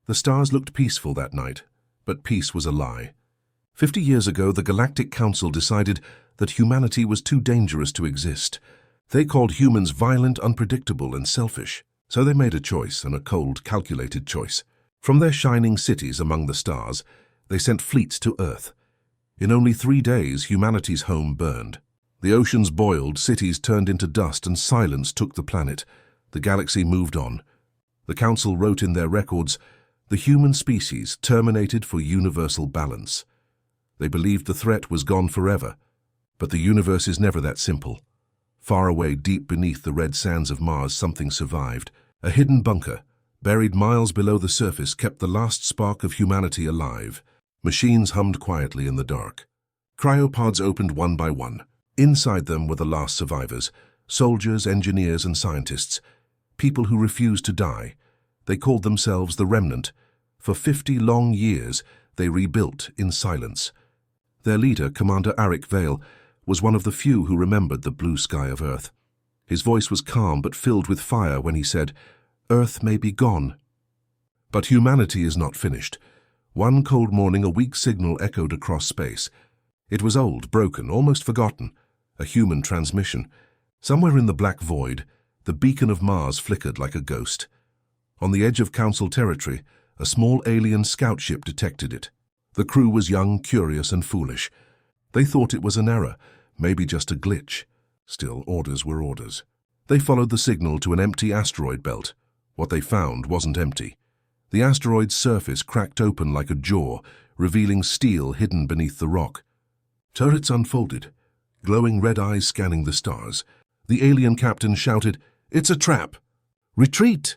The stars looked peaceful that night, but peace was a lie. 50 years ago, the Galactic Council decided that humanity was too dangerous to exist. They called humans violent, unpredictable, and selfish. So they made a choice, and a cold, calculated choice. From their shining cities among the stars, they sent fleets to Earth. In only 3 days, humanity's home burned. The oceans boiled, cities turned into dust, and silence took the planet. The galaxy moved on. The Council wrote in their records, "The human species terminated for universal balance." They believed the threat was gone forever, but the universe is never that simple. Far away, deep beneath the red sands of Mars, something survived. A hidden bunker, buried miles below the surface, kept the last spark of humanity alive. Machines hummed quietly in the dark. Cryopods opened one by one. Inside them were the last survivors, soldiers, engineers, and scientists, people who refused to die. They called themselves the Remnant. For 50 long years, they rebuilt in silence. Their leader, Commander Arik Vale, was one of the few who remembered the blue sky of Earth. His voice was calm but filled with fire when he said, "Earth may be gone, but humanity is not finished." One cold morning, a weak signal echoed across space. It was old, broken, almost forgotten, a human transmission. Somewhere in the black void, the beacon of Mars flickered like a ghost. On the edge of Council territory, a small alien scout ship detected it. The crew was young, curious, and foolish. They thought it was an error, maybe just a glitch. Still, orders were orders. They followed the signal to an empty asteroid belt. What they found wasn't empty. The asteroid's surface cracked open like a jaw, revealing steel hidden beneath the rock. Turrets unfolded, glowing red eyes scanning the stars. The alien captain shouted, "It's a trap! Retreat!"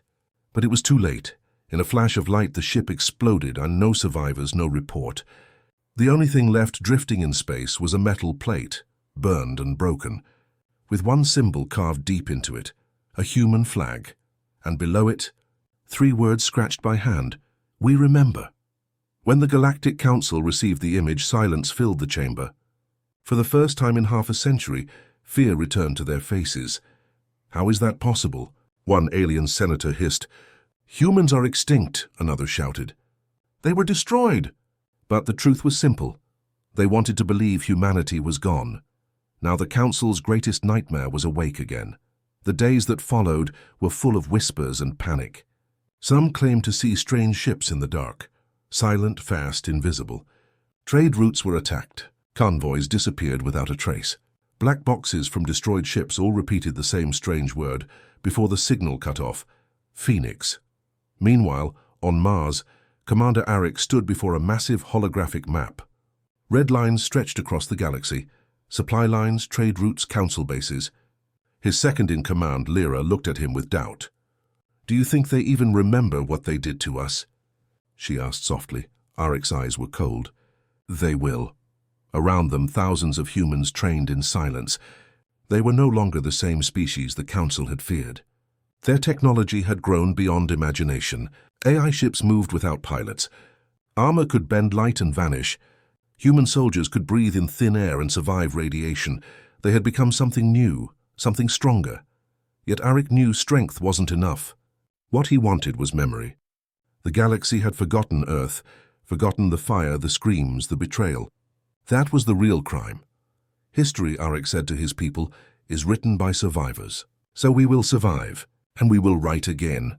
But it was too late. In a flash of light, the ship exploded, and no survivors, no report. The only thing left drifting in space was a metal plate, burned and broken, with one symbol carved deep into it, a human flag, and below it, 3 words scratched by hand, "We remember." When the Galactic Council received the image, silence filled the chamber. For the first time in half a century, fear returned to their faces. "How is that possible?" one alien senator hissed. "Humans are extinct," another shouted. "They were destroyed." But the truth was simple. They wanted to believe humanity was gone. Now the Council's greatest nightmare was awake again. The days that followed were full of whispers and panic. Some claimed to see strange ships in the dark, silent, fast, invisible. Trade routes were attacked. Convoys disappeared without a trace. Black boxes from destroyed ships all repeated the same strange word before the signal cut off: Phoenix. Meanwhile, on Mars, Commander Arik stood before a massive holographic map. Red lines stretched across the galaxy, supply lines, trade routes, council bases. His second-in-command, Lyra, looked at him with doubt. "Do you think they even remember what they did to us?" she asked softly. Arik's eyes were cold. "They will." Around them, thousands of humans trained in silence. They were no longer the same species the Council had feared. Their technology had grown beyond imagination. AI ships moved without pilots. Armor could bend light and vanish. Human soldiers could breathe in thin air and survive radiation. They had become something new, something stronger. Yet Arik knew strength wasn't enough. What he wanted was memory. The galaxy had forgotten Earth, forgotten the fire, the screams, the betrayal. That was the real crime. History, Arik said to his people, is written by survivors. So we will survive, and we will write again.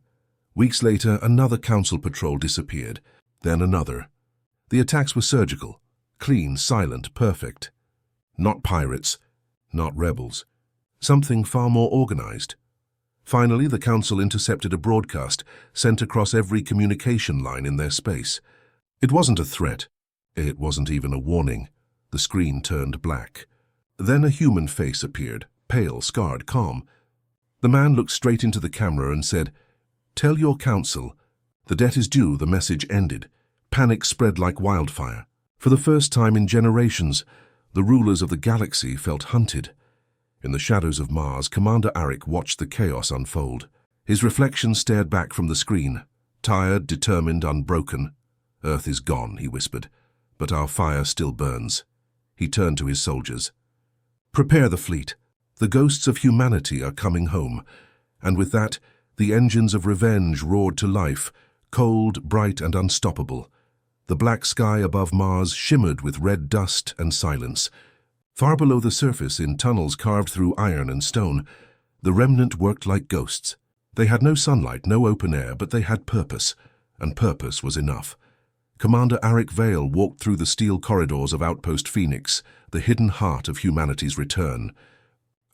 Weeks later, another council patrol disappeared, then another. The attacks were surgical, clean, silent, perfect. Not pirates, not rebels. Something far more organized. Finally, the council intercepted a broadcast sent across every communication line in their space. It wasn't a threat. It wasn't even a warning. The screen turned black. Then a human face appeared, pale, scarred, calm. The man looked straight into the camera and said, "Tell your council. The debt is due." The message ended. Panic spread like wildfire. For the first time in generations, the rulers of the galaxy felt hunted. In the shadows of Mars, Commander Arik watched the chaos unfold. His reflection stared back from the screen, tired, determined, unbroken. "Earth is gone," he whispered, "but our fire still burns." He turned to his soldiers. "Prepare the fleet. The ghosts of humanity are coming home." And with that, the engines of revenge roared to life, cold, bright, and unstoppable. The black sky above Mars shimmered with red dust and silence. Far below the surface, in tunnels carved through iron and stone, the remnant worked like ghosts. They had no sunlight, no open air, but they had purpose, and purpose was enough. Commander Arik Vale walked through the steel corridors of Outpost Phoenix, the hidden heart of humanity's return.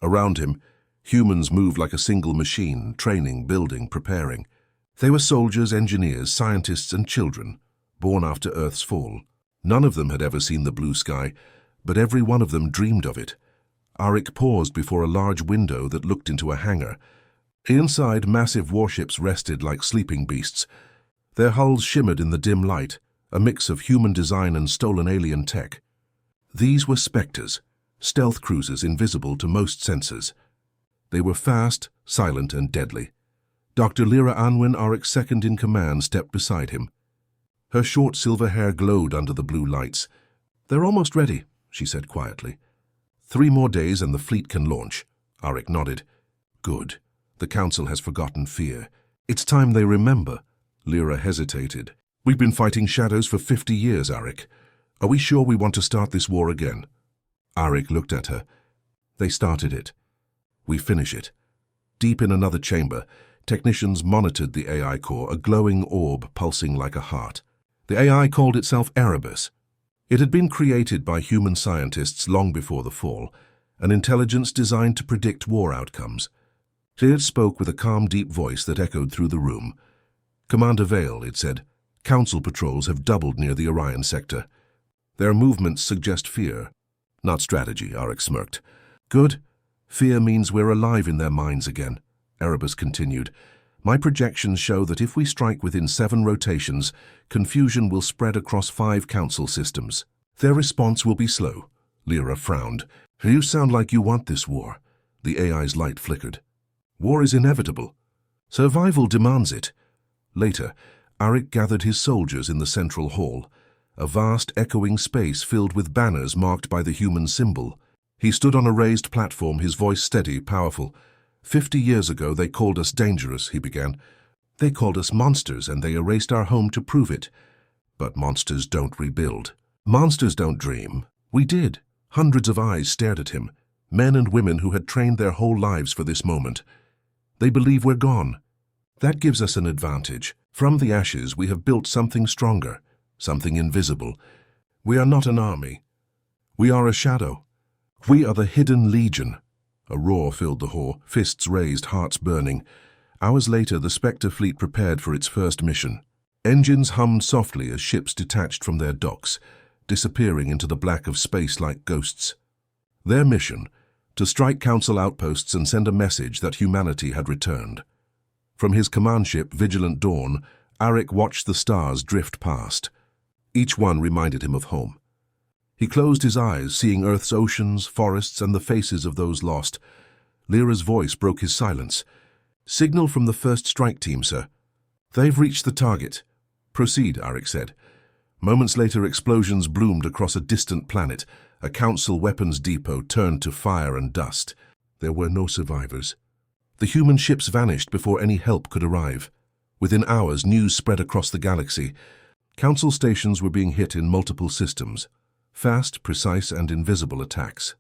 Around him, humans moved like a single machine, training, building, preparing. They were soldiers, engineers, scientists, and children, born after Earth's fall. None of them had ever seen the blue sky, but every one of them dreamed of it. Arik paused before a large window that looked into a hangar. Inside, massive warships rested like sleeping beasts. Their hulls shimmered in the dim light, a mix of human design and stolen alien tech. These were Spectres, stealth cruisers invisible to most sensors. They were fast, silent, and deadly. Dr. Lyra Anwin, Arik's second-in-command, stepped beside him. Her short silver hair glowed under the blue lights. "They're almost ready," she said quietly. 3 more days and the fleet can launch." Arik nodded. "Good. The Council has forgotten fear. It's time they remember." Lyra hesitated. "We've been fighting shadows for 50 years, Arik. Are we sure we want to start this war again?" Arik looked at her. "They started it. We finish it." Deep in another chamber, technicians monitored the AI core, a glowing orb pulsing like a heart. The AI called itself Erebus. It had been created by human scientists long before the fall, an intelligence designed to predict war outcomes. It spoke with a calm, deep voice that echoed through the room. "Commander Vale," it said, "Council patrols have doubled near the Orion sector. Their movements suggest fear, not strategy," Arik smirked. "Good. Fear means we're alive in their minds again," Erebus continued. "My projections show that if we strike within 7 rotations, confusion will spread across 5 Council systems. Their response will be slow." Lyra frowned. "You sound like you want this war." The AI's light flickered. "War is inevitable. Survival demands it." Later, Arik gathered his soldiers in the central hall, a vast echoing space filled with banners marked by the human symbol. He stood on a raised platform, his voice steady, powerful. "50 years ago they called us dangerous," he began. "They called us monsters, and they erased our home to prove it. But monsters don't rebuild. Monsters don't dream. We did." Hundreds of eyes stared at him, men and women who had trained their whole lives for this moment. "They believe we're gone. That gives us an advantage. From the ashes we have built something stronger, something invisible. We are not an army. We are a shadow. We are the hidden legion." A roar filled the hall, fists raised, hearts burning. Hours later, the Spectre fleet prepared for its first mission. Engines hummed softly as ships detached from their docks, disappearing into the black of space like ghosts. Their mission: to strike Council outposts and send a message that humanity had returned. From his command ship, Vigilant Dawn, Arik watched the stars drift past. Each one reminded him of home. He closed his eyes, seeing Earth's oceans, forests, and the faces of those lost. Lyra's voice broke his silence. "Signal from the first strike team, sir." "They've reached the target." "Proceed," Arik said. Moments later, explosions bloomed across a distant planet. A Council weapons depot turned to fire and dust. There were no survivors. The human ships vanished before any help could arrive. Within hours, news spread across the galaxy. Council stations were being hit in multiple systems. Fast, precise, and invisible attacks.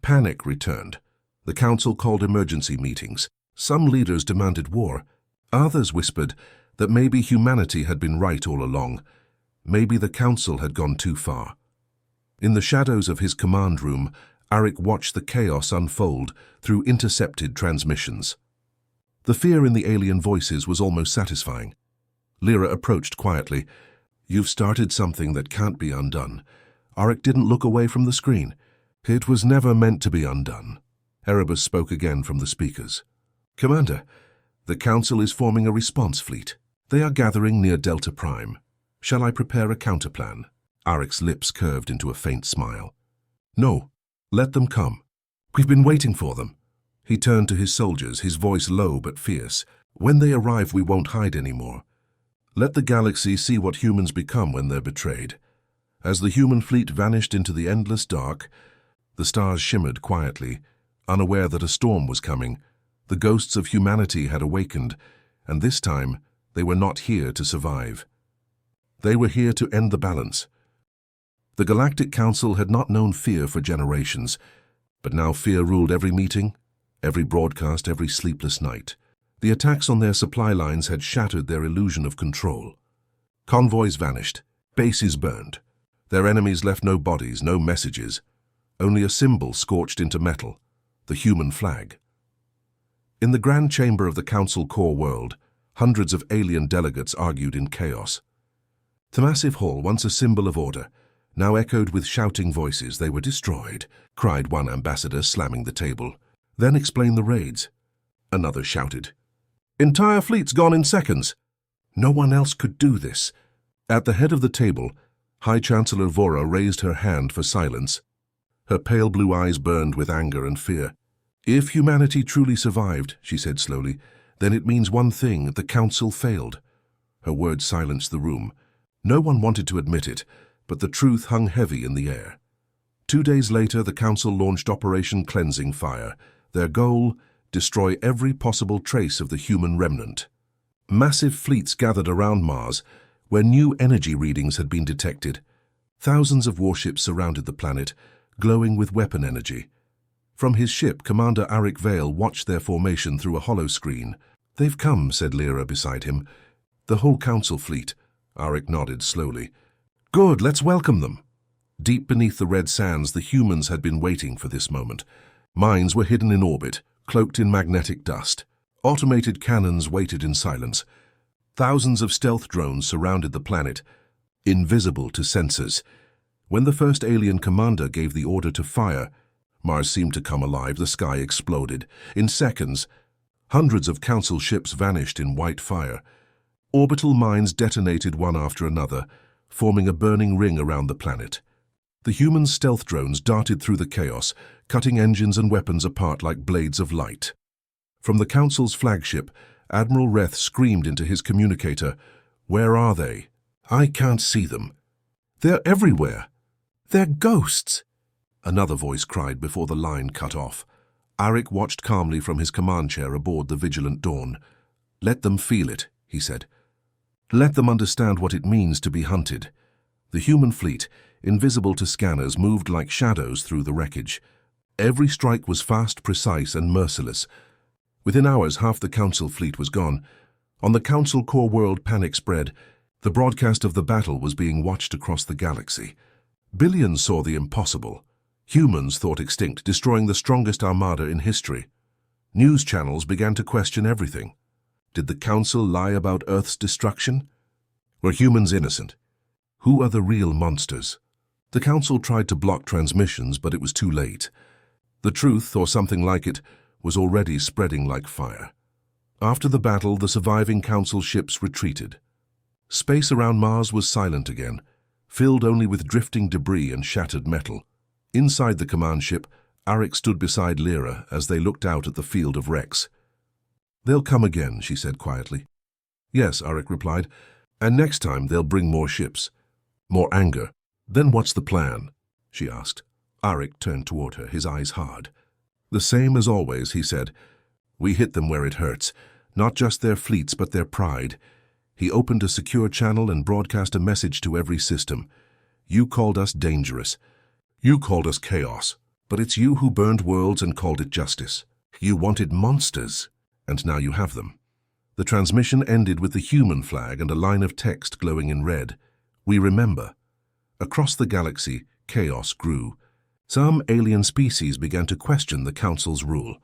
Panic returned. The Council called emergency meetings. Some leaders demanded war. Others whispered that maybe humanity had been right all along. Maybe the Council had gone too far. In the shadows of his command room, Arik watched the chaos unfold through intercepted transmissions. The fear in the alien voices was almost satisfying. Lyra approached quietly. "You've started something that can't be undone." Arik didn't look away from the screen. "It was never meant to be undone." Erebus spoke again from the speakers. "Commander, the Council is forming a response fleet. They are gathering near Delta Prime. Shall I prepare a counterplan?" Arik's lips curved into a faint smile. "No, let them come. We've been waiting for them." He turned to his soldiers, his voice low but fierce. "When they arrive, we won't hide anymore. Let the galaxy see what humans become when they're betrayed." As the human fleet vanished into the endless dark, the stars shimmered quietly, unaware that a storm was coming. The ghosts of humanity had awakened, and this time They were not here to survive. They were here to end the balance. The Galactic Council had not known fear for generations, but now fear ruled every meeting, every broadcast, every sleepless night. The attacks on their supply lines had shattered their illusion of control. Convoys vanished, bases burned. Their enemies left no bodies, no messages, only a symbol scorched into metal, the human flag. In the grand chamber of the Council core world, hundreds of alien delegates argued in chaos. The massive hall, once a symbol of order, now echoed with shouting voices. "They were destroyed," cried one ambassador, slamming the table. "Then explain the raids," another shouted. "Entire fleets gone in seconds." No one else could do this. At the head of the table, High Chancellor Vora raised her hand for silence. Her pale blue eyes burned with anger and fear. "If humanity truly survived," she said slowly, "then it means one thing: the Council failed." Her words silenced the room. No one wanted to admit it, but the truth hung heavy in the air. 2 days later, the Council launched Operation Cleansing Fire. Their goal: destroy every possible trace of the human remnant. Massive fleets gathered around Mars, where new energy readings had been detected. Thousands of warships surrounded the planet, glowing with weapon energy. From his ship, Commander Arik Vale watched their formation through a hollow screen. "They've come," said Lyra beside him. "The whole Council fleet." Arik nodded slowly. "Good, let's welcome them." Deep beneath the red sands, the humans had been waiting for this moment. Mines were hidden in orbit, cloaked in magnetic dust. Automated cannons waited in silence. Thousands of stealth drones surrounded the planet, invisible to sensors. When the first alien commander gave the order to fire, Mars seemed to come alive. The sky exploded. In seconds, hundreds of Council ships vanished in white fire. Orbital mines detonated one after another, forming a burning ring around the planet. The human stealth drones darted through the chaos, cutting engines and weapons apart like blades of light. From the Council's flagship, Admiral Reth screamed into his communicator, "Where are they? I can't see them. They're everywhere. They're ghosts." Another voice cried before the line cut off. Arik watched calmly from his command chair aboard the Vigilant Dawn. "Let them feel it," he said. "Let them understand what it means to be hunted." The human fleet, invisible to scanners, moved like shadows through the wreckage. Every strike was fast, precise, and merciless. Within hours, half the Council fleet was gone. On the Council core world, panic spread. The broadcast of the battle was being watched across the galaxy. Billions saw the impossible. Humans thought extinct, destroying the strongest armada in history. News channels began to question everything. Did the Council lie about Earth's destruction? Were humans innocent? Who are the real monsters? The Council tried to block transmissions, but it was too late. The truth, or something like it, was already spreading like fire. After the battle, the surviving Council ships retreated. Space around Mars was silent again, filled only with drifting debris and shattered metal. Inside the command ship, Arik stood beside Lyra as they looked out at the field of wrecks. "They'll come again," she said quietly. "Yes," Arik replied, "and next time they'll bring more ships, more anger." "Then what's the plan?" she asked. Arik turned toward her, his eyes hard. "The same as always," he said. "We hit them where it hurts, not just their fleets but their pride." He opened a secure channel and broadcast a message to every system. "You called us dangerous. You called us chaos. But it's you who burned worlds and called it justice. You wanted monsters, and now you have them." The transmission ended with the human flag and a line of text glowing in red. "We remember." Across the galaxy, chaos grew. Some alien species began to question the Council's rule.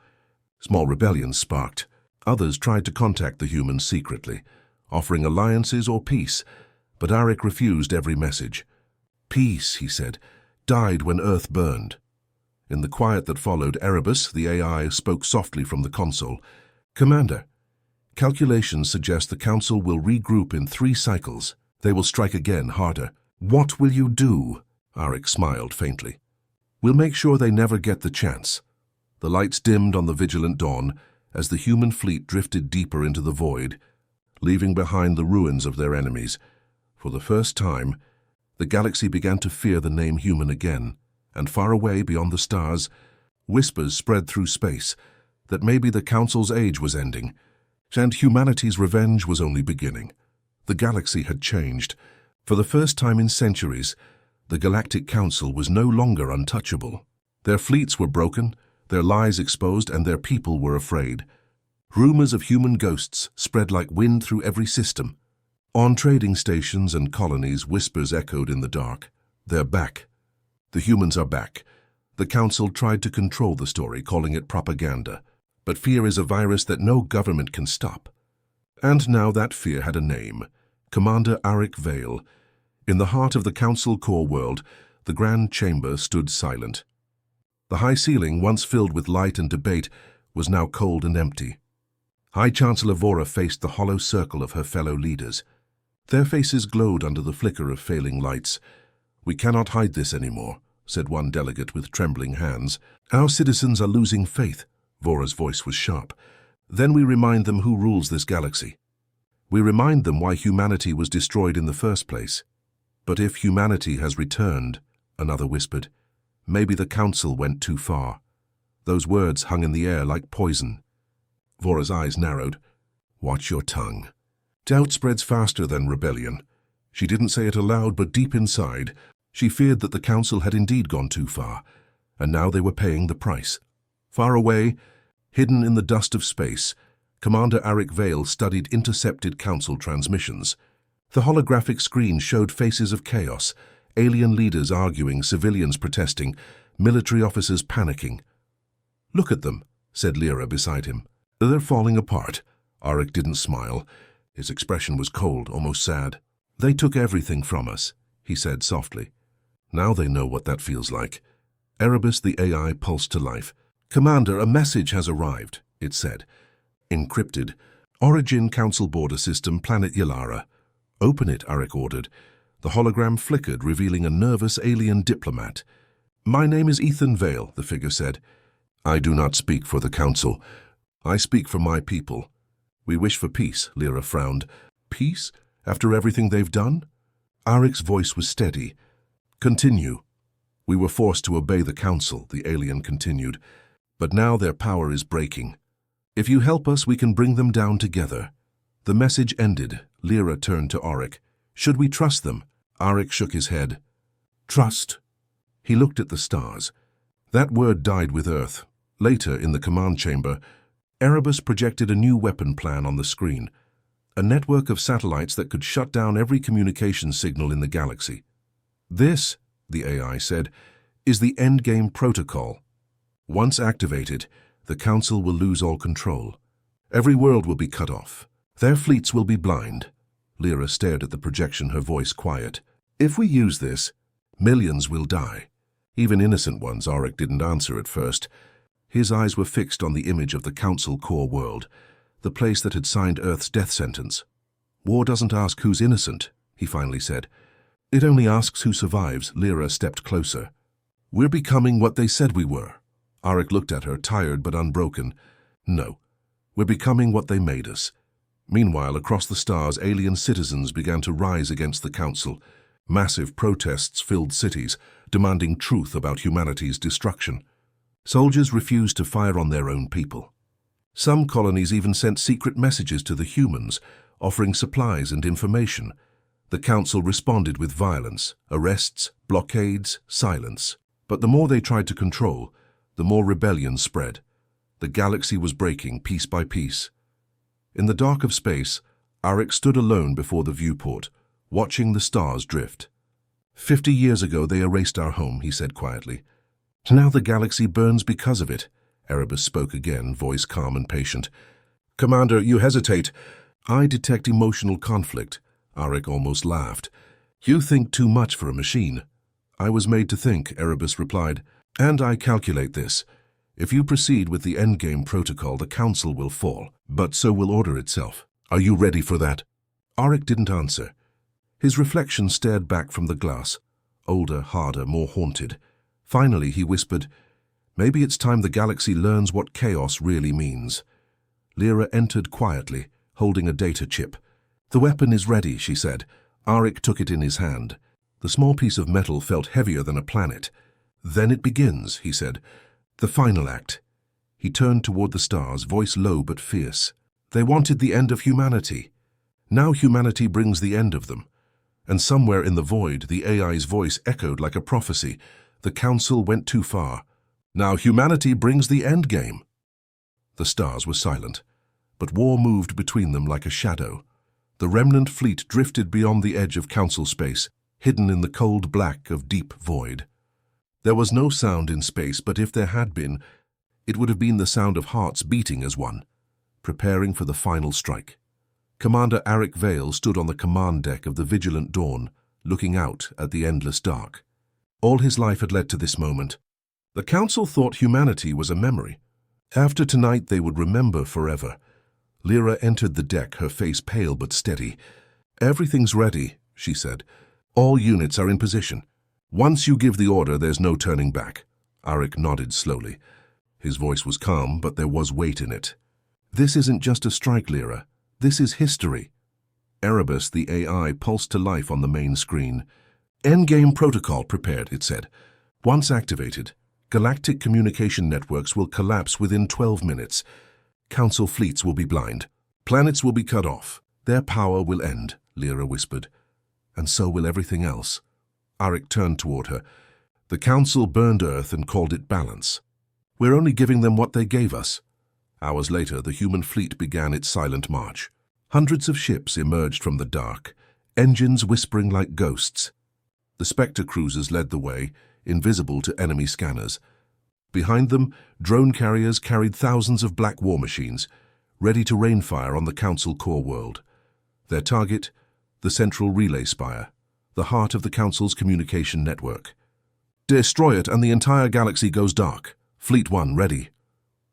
Small rebellions sparked. Others tried to contact the humans secretly, offering alliances or peace, but Arik refused every message. "Peace," he said, "died when Earth burned." In the quiet that followed, Erebus, the AI, spoke softly from the console. "Commander, calculations suggest the Council will regroup in 3 cycles. They will strike again, harder." "What will you do?" Arik smiled faintly. "We'll make sure they never get the chance." The lights dimmed on the Vigilant Dawn as the human fleet drifted deeper into the void, leaving behind the ruins of their enemies. For the first time, the galaxy began to fear the name human again, and far away beyond the stars, whispers spread through space that maybe the Council's age was ending. And humanity's revenge was only beginning. The galaxy had changed. For the first time in centuries, the Galactic Council was no longer untouchable. Their fleets were broken, their lies exposed, and their people were afraid. Rumors of human ghosts spread like wind through every system. On trading stations and colonies, whispers echoed in the dark. They're back. The humans are back. The Council tried to control the story, calling it propaganda. But fear is a virus that no government can stop. And now that fear had a name. Commander Arik Vale. In the heart of the Council core world, the Grand Chamber stood silent. The high ceiling, once filled with light and debate, was now cold and empty. High Chancellor Vora faced the hollow circle of her fellow leaders. Their faces glowed under the flicker of failing lights. "We cannot hide this anymore," said one delegate with trembling hands. "Our citizens are losing faith." Vora's voice was sharp. "Then we remind them who rules this galaxy. We remind them why humanity was destroyed in the first place." "But if humanity has returned," another whispered, "maybe the Council went too far." Those words hung in the air like poison. Vora's eyes narrowed. "Watch your tongue. Doubt spreads faster than rebellion." She didn't say it aloud, but deep inside, she feared that the Council had indeed gone too far, and now they were paying the price. Far away, hidden in the dust of space, Commander Arik Vale studied intercepted Council transmissions. The holographic screen showed faces of chaos, alien leaders arguing, civilians protesting, military officers panicking. "Look at them," said Lyra beside him. "They're falling apart." Arik didn't smile. His expression was cold, almost sad. "They took everything from us," he said softly. "Now they know what that feels like." Erebus, the AI, pulsed to life. "Commander, a message has arrived," it said. Encrypted. "Origin Council Border System, Planet Yalara." "Open it," Arik ordered. The hologram flickered, revealing a nervous alien diplomat. "My name is Ethan Vale," the figure said. "I do not speak for the Council. I speak for my people. We wish for peace," Lyra frowned. "Peace? After everything they've done?" Arik's voice was steady. "Continue." "We were forced to obey the Council," the alien continued. "But now their power is breaking. If you help us, we can bring them down together." The message ended. Lyra turned to Arik. "Should we trust them?" Arik shook his head. "Trust." He looked at the stars. That word died with Earth. Later, in the command chamber, Erebus projected a new weapon plan on the screen. A network of satellites that could shut down every communication signal in the galaxy. "This," the AI said, "is the Endgame protocol. Once activated, the Council will lose all control. Every world will be cut off. Their fleets will be blind." Lyra stared at the projection, her voice quiet. "If we use this, millions will die." Even innocent ones. Arik didn't answer at first. His eyes were fixed on the image of the Council core world, the place that had signed Earth's death sentence. "War doesn't ask who's innocent," he finally said. "It only asks who survives." Lyra stepped closer. "We're becoming what they said we were." Arik looked at her, tired but unbroken. "No, we're becoming what they made us." Meanwhile, across the stars, alien citizens began to rise against the Council. Massive protests filled cities, demanding truth about humanity's destruction. Soldiers refused to fire on their own people. Some colonies even sent secret messages to the humans, offering supplies and information. The Council responded with violence, arrests, blockades, silence. But the more they tried to control, the more rebellion spread. The galaxy was breaking piece by piece. In the dark of space, Arik stood alone before the viewport, watching the stars drift. 50 years ago they erased our home," he said quietly. "Now the galaxy burns because of it." Erebus spoke again, voice calm and patient. "Commander, you hesitate." "I detect emotional conflict." Arik almost laughed. "You think too much for a machine." "I was made to think," Erebus replied. "And I calculate this. If you proceed with the Endgame protocol, the Council will fall, but so will order itself. Are you ready for that?" Arik didn't answer. His reflection stared back from the glass, older, harder, more haunted. Finally, he whispered, "Maybe it's time the galaxy learns what chaos really means." Lyra entered quietly, holding a data chip. "The weapon is ready," she said. Arik took it in his hand. The small piece of metal felt heavier than a planet. "Then it begins," he said. "The final act." He turned toward the stars, voice low but fierce. They wanted the end of humanity. Now humanity brings the end of them. And somewhere in the void, the AI's voice echoed like a prophecy. The council went too far. Now humanity brings the endgame. The stars were silent, but war moved between them like a shadow. The remnant fleet drifted beyond the edge of council space, hidden in the cold black of deep void. There was no sound in space, but if there had been, it would have been the sound of hearts beating as one, preparing for the final strike. Commander Arik Vale stood on the command deck of the Vigilant Dawn, looking out at the endless dark. All his life had led to this moment. The council thought humanity was a memory. After tonight they would remember forever. Lyra entered the deck, her face pale but steady. "Everything's ready," she said. "All units are in position. Once you give the order, there's no turning back." Arik nodded slowly. His voice was calm, but there was weight in it. "This isn't just a strike, Lyra. This is history." Erebus, the AI, pulsed to life on the main screen. "Endgame protocol prepared," it said. "Once activated, galactic communication networks will collapse within 12 minutes. Council fleets will be blind. Planets will be cut off. Their power will end," Lyra whispered. "And so will everything else." Arik turned toward her. "The Council burned Earth and called it balance. We're only giving them what they gave us." Hours later, the human fleet began its silent march. Hundreds of ships emerged from the dark, engines whispering like ghosts. The Spectre cruisers led the way, invisible to enemy scanners. Behind them, drone carriers carried thousands of black war machines, ready to rain fire on the Council core world. Their target, the central relay spire, the heart of the Council's communication network. "Destroy it and the entire galaxy goes dark. Fleet 1 ready.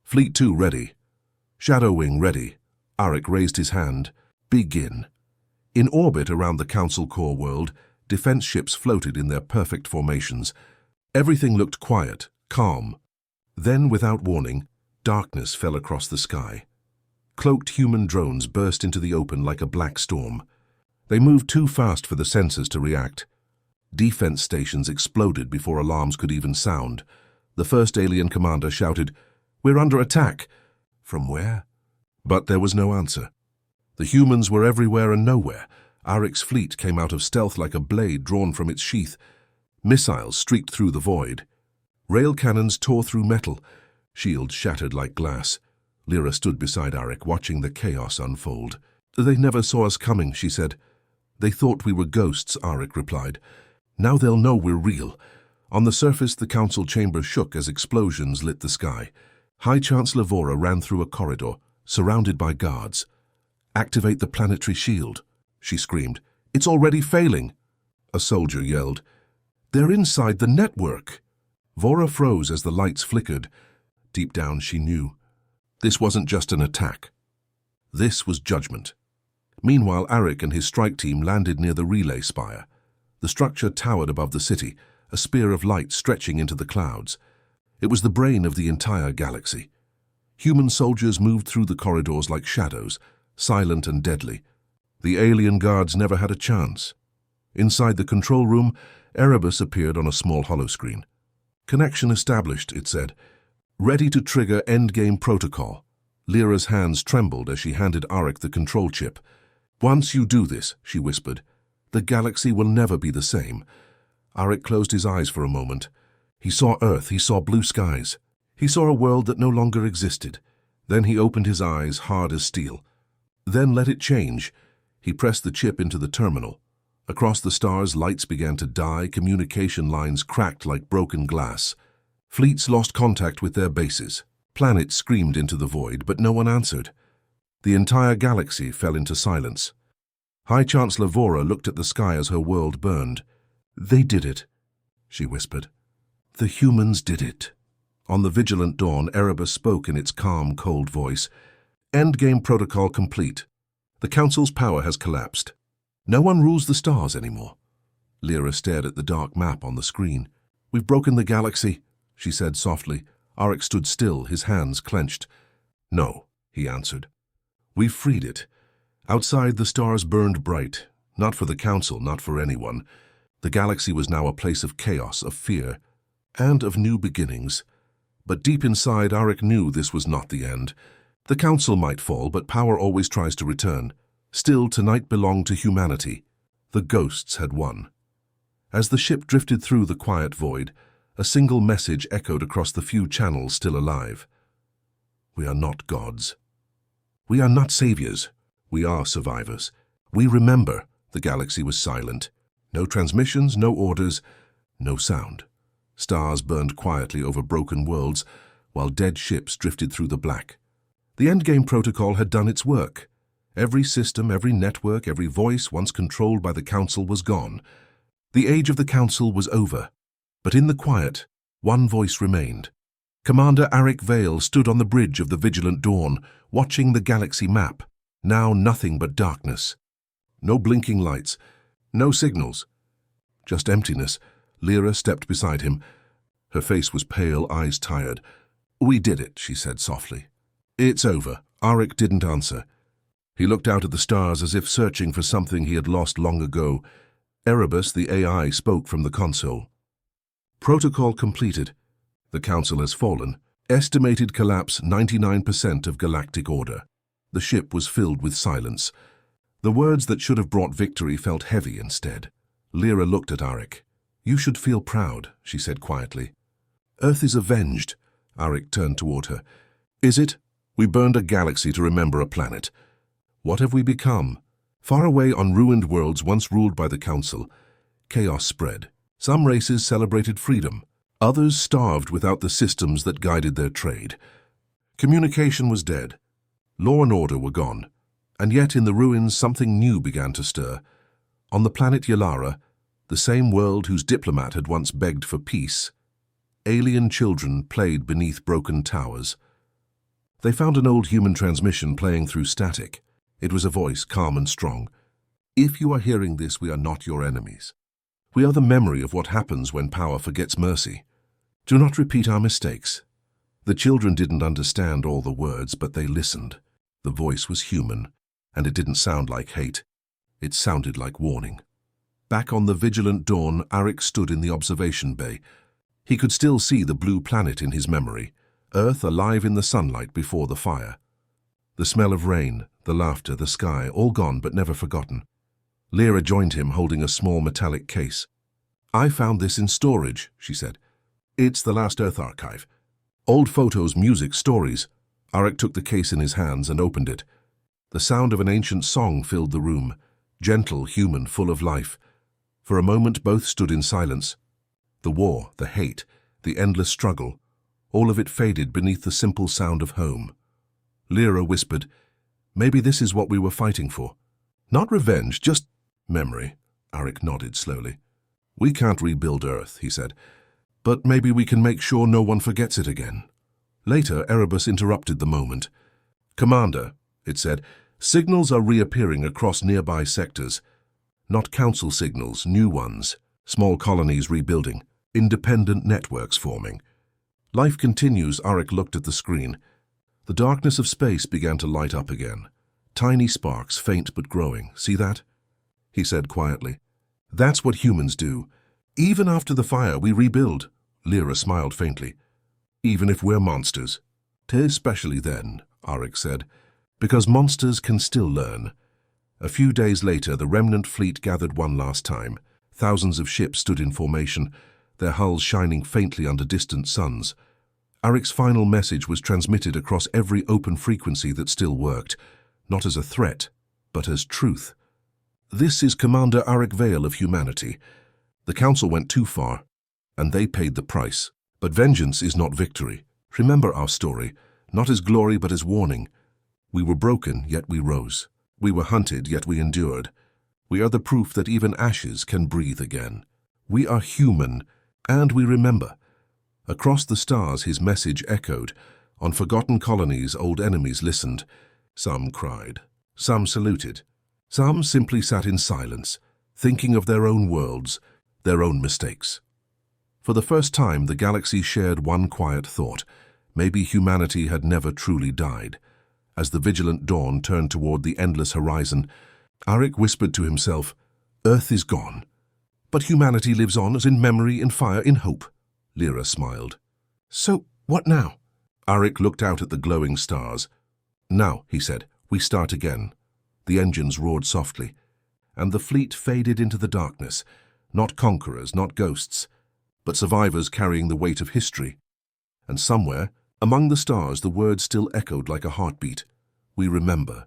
Fleet 2 ready. Shadow Wing ready." Arik raised his hand. "Begin." In orbit around the Council core world, defense ships floated in their perfect formations. Everything looked quiet, calm. Then, without warning, darkness fell across the sky. Cloaked human drones burst into the open like a black storm. They moved too fast for the sensors to react. Defense stations exploded before alarms could even sound. The first alien commander shouted, "We're under attack!" From where? But there was no answer. The humans were everywhere and nowhere. Arik's fleet came out of stealth like a blade drawn from its sheath. Missiles streaked through the void. Rail cannons tore through metal. Shields shattered like glass. Lyra stood beside Arik, watching the chaos unfold. "They never saw us coming," she said. "They thought we were ghosts," Arik replied. "Now they'll know we're real." On the surface, the council chamber shook as explosions lit the sky. High Chancellor Vora ran through a corridor, surrounded by guards. "Activate the planetary shield," she screamed. "It's already failing." A soldier yelled, "They're inside the network." Vora froze as the lights flickered. Deep down, she knew. This wasn't just an attack. This was judgment. Meanwhile, Arik and his strike team landed near the relay spire. The structure towered above the city, a spear of light stretching into the clouds. It was the brain of the entire galaxy. Human soldiers moved through the corridors like shadows, silent and deadly. The alien guards never had a chance. Inside the control room, Erebus appeared on a small holoscreen. "Connection established," it said. "Ready to trigger Endgame protocol." Lyra's hands trembled as she handed Arik the control chip. "Once you do this," she whispered, "the galaxy will never be the same." Arik closed his eyes for a moment. He saw Earth, he saw blue skies. He saw a world that no longer existed. Then he opened his eyes, hard as steel. "Then let it change." He pressed the chip into the terminal. Across the stars, lights began to die, communication lines cracked like broken glass. Fleets lost contact with their bases. Planets screamed into the void, but no one answered. The entire galaxy fell into silence. High Chancellor Vora looked at the sky as her world burned. "They did it," she whispered. "The humans did it." On the Vigilant Dawn, Erebus spoke in its calm, cold voice. "Endgame protocol complete. The Council's power has collapsed. No one rules the stars anymore." Lyra stared at the dark map on the screen. "We've broken the galaxy," she said softly. Arik stood still, his hands clenched. "No," he answered. "We've freed it. Outside, the stars burned bright. Not for the Council, not for anyone. The galaxy was now a place of chaos, of fear, and of new beginnings. But deep inside, Arik knew this was not the end. The council might fall, but power always tries to return. Still, tonight belonged to humanity. The ghosts had won. As the ship drifted through the quiet void, a single message echoed across the few channels still alive. We are not gods. We are not saviors. We are survivors. We remember. The galaxy was silent. No transmissions, no orders, no sound. Stars burned quietly over broken worlds, while dead ships drifted through the black. The Endgame protocol had done its work. Every system, every network, every voice once controlled by the Council was gone. The age of the Council was over. But in the quiet, one voice remained. Commander Arik Vale stood on the bridge of the Vigilant Dawn, watching the galaxy map. Now nothing but darkness. No blinking lights, no signals. Just emptiness. Lyra stepped beside him. Her face was pale, eyes tired. "We did it," she said softly. "It's over." Arik didn't answer. He looked out at the stars as if searching for something he had lost long ago. Erebus, the AI, spoke from the console. "Protocol completed. The Council has fallen. Estimated collapse 99% of galactic order." The ship was filled with silence. The words that should have brought victory felt heavy instead. Lyra looked at Arik. "You should feel proud," she said quietly. "Earth is avenged." Arik turned toward her. "Is it? We burned a galaxy to remember a planet. What have we become?" Far away on ruined worlds once ruled by the Council, chaos spread. Some races celebrated freedom. Others starved without the systems that guided their trade. Communication was dead. Law and order were gone. And yet in the ruins something new began to stir. On the planet Yalara, the same world whose diplomat had once begged for peace, alien children played beneath broken towers. They found an old human transmission playing through static. It was a voice, calm and strong. "If you are hearing this, we are not your enemies. We are the memory of what happens when power forgets mercy. Do not repeat our mistakes." The children didn't understand all the words, but they listened. The voice was human, and it didn't sound like hate. It sounded like warning. Back on the Vigilant Dawn, Arik stood in the observation bay. He could still see the blue planet in his memory, Earth alive in the sunlight before the fire. The smell of rain, the laughter, the sky, all gone but never forgotten. Lyra joined him, holding a small metallic case. "I found this in storage," she said. "It's the last Earth archive. Old photos, music, stories." Arik took the case in his hands and opened it. The sound of an ancient song filled the room, gentle, human, full of life. For a moment both stood in silence. The war, the hate, the endless struggle, all of it faded beneath the simple sound of home. Lyra whispered, "Maybe this is what we were fighting for. Not revenge, just memory." Arik nodded slowly. "We can't rebuild Earth," he said, "but maybe we can make sure no one forgets it again." Later, Erebus interrupted the moment. "Commander," it said, "signals are reappearing across nearby sectors. Not council signals, new ones. Small colonies rebuilding, independent networks forming. Life continues." Arik looked at the screen. The darkness of space began to light up again. Tiny sparks, faint but growing. "See that?" he said quietly. "That's what humans do. Even after the fire, we rebuild." Lyra smiled faintly. "Even if we're monsters." "Especially then," Arik said, "because monsters can still learn." A few days later, the remnant fleet gathered one last time. Thousands of ships stood in formation, their hulls shining faintly under distant suns. Arik's final message was transmitted across every open frequency that still worked, not as a threat, but as truth. "This is Commander Arik Vale of humanity. The Council went too far, and they paid the price. But vengeance is not victory. Remember our story, not as glory but as warning. We were broken, yet we rose. We were hunted, yet we endured. We are the proof that even ashes can breathe again. We are human, and we remember." Across the stars his message echoed. On forgotten colonies old enemies listened. Some cried. Some saluted. Some simply sat in silence, thinking of their own worlds, their own mistakes. For the first time the galaxy shared one quiet thought. Maybe humanity had never truly died. As the Vigilant Dawn turned toward the endless horizon, Arik whispered to himself, "Earth is gone. But humanity lives on as in memory, in fire, in hope." Lyra smiled. "So, what now?" Arik looked out at the glowing stars. Now, he said, we start again. The engines roared softly, and the fleet faded into the darkness, not conquerors, not ghosts, but survivors carrying the weight of history. And somewhere, among the stars, the words still echoed like a heartbeat. We remember.